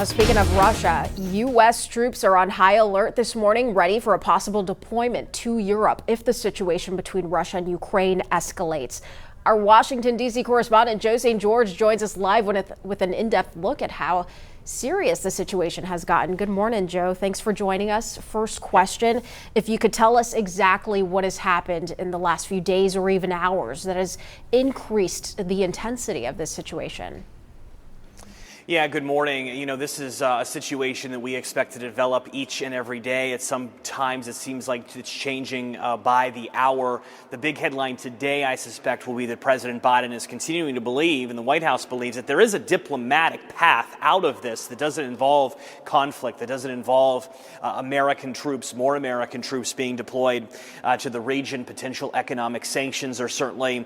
Speaking of Russia, U.S. troops are on high alert this morning, ready for a possible deployment to Europe if the situation between Russia and Ukraine escalates. Our Washington, D.C. correspondent Joe St. George joins us live with an in-depth look at how serious the situation has gotten. Good morning, Joe. Thanks for joining us. First question, if you could tell us exactly what has happened in the last few days or even hours that has increased the intensity of this situation. Yeah, good morning. You know, this is a situation that we expect to develop each and every day. At some times, it seems like it's changing by the hour. The big headline today, I suspect, will be that President Biden is continuing to believe, and the White House believes, that there is a diplomatic path out of this that doesn't involve conflict, that doesn't involve American troops, more American troops being deployed to the region. Potential economic sanctions are certainly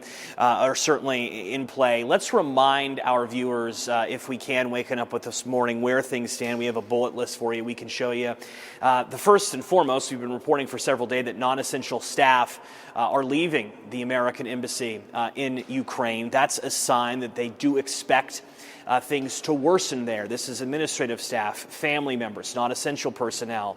in play. Let's remind our viewers, if we can, waking up with this morning, where things stand. We have a bullet list for you we can show you. The first and foremost, we've been reporting for several days that non-essential staff are leaving the American embassy in Ukraine. That's a sign that they do expect things to worsen there. This is administrative staff, family members, non-essential personnel.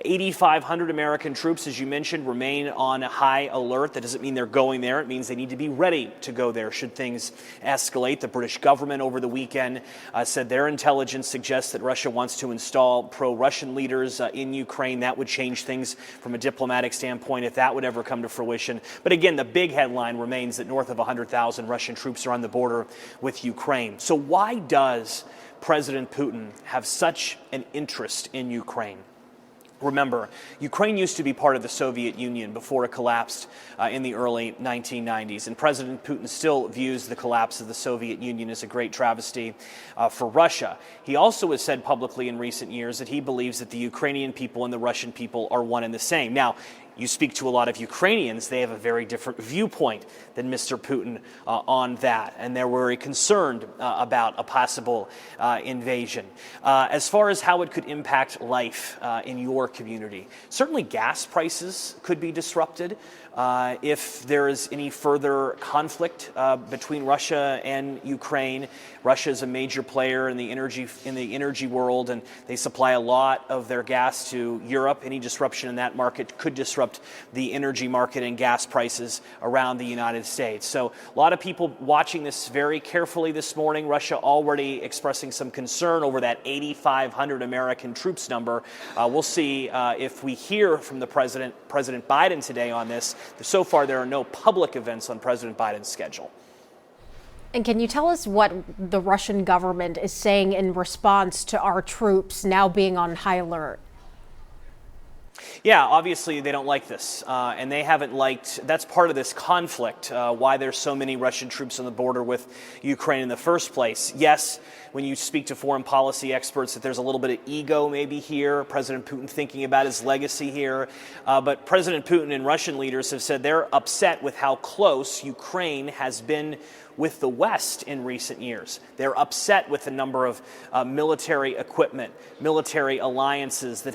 8,500 American troops, as you mentioned, remain on high alert. That doesn't mean they're going there. It means they need to be ready to go there should things escalate. The British government over the weekend said their intelligence suggests that Russia wants to install pro-Russian leaders in Ukraine. That would change things from a diplomatic standpoint if that would ever come to fruition. But again, the big headline remains that north of 100,000 Russian troops are on the border with Ukraine. So why does President Putin have such an interest in Ukraine? Remember, Ukraine used to be part of the Soviet Union before it collapsed in the early 1990s. And President Putin still views the collapse of the Soviet Union as a great travesty for Russia. He also has said publicly in recent years that he believes that the Ukrainian people and the Russian people are one and the same. Now, you speak to a lot of Ukrainians, they have a very different viewpoint than Mr. Putin on that, and they're very concerned about a possible invasion. As far as how it could impact life in your community, certainly gas prices could be disrupted if there is any further conflict between Russia and Ukraine. Russia is a major player in the energy world, and they supply a lot of their gas to Europe. Any disruption in that market could disrupt the energy market and gas prices around the United States. So a lot of people watching this very carefully this morning. Russia already expressing some concern over that 8,500 American troops number. We'll see if we hear from the President Biden today on this. So far, there are no public events on President Biden's schedule. And can you tell us what the Russian government is saying in response to our troops now being on high alert? Yeah, obviously they don't like this, and they haven't liked, that's part of this conflict, why there's so many Russian troops on the border with Ukraine in the first place. Yes, when you speak to foreign policy experts, that there's a little bit of ego maybe here, President Putin thinking about his legacy here, but President Putin and Russian leaders have said they're upset with how close Ukraine has been with the West in recent years. They're upset with the number of military equipment, military alliances that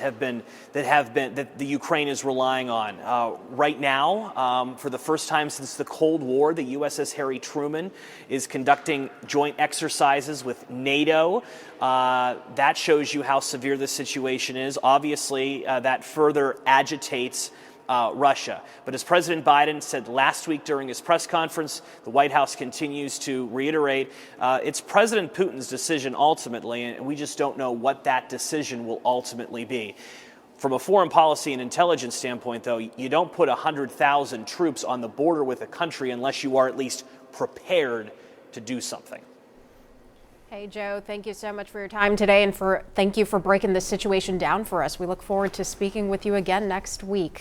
the Ukraine is relying on. Right now, for the first time since the Cold War, the USS Harry Truman is conducting joint exercises with NATO. That shows you how severe the situation is. Obviously, that further agitates Russia. But as President Biden said last week during his press conference, the White House continues to reiterate it's President Putin's decision ultimately, and we just don't know what that decision will ultimately be. From a foreign policy and intelligence standpoint, though, you don't put 100,000 troops on the border with a country unless you are at least prepared to do something. Hey, Joe, thank you so much for your time today, and thank you for breaking this situation down for us. We look forward to speaking with you again next week.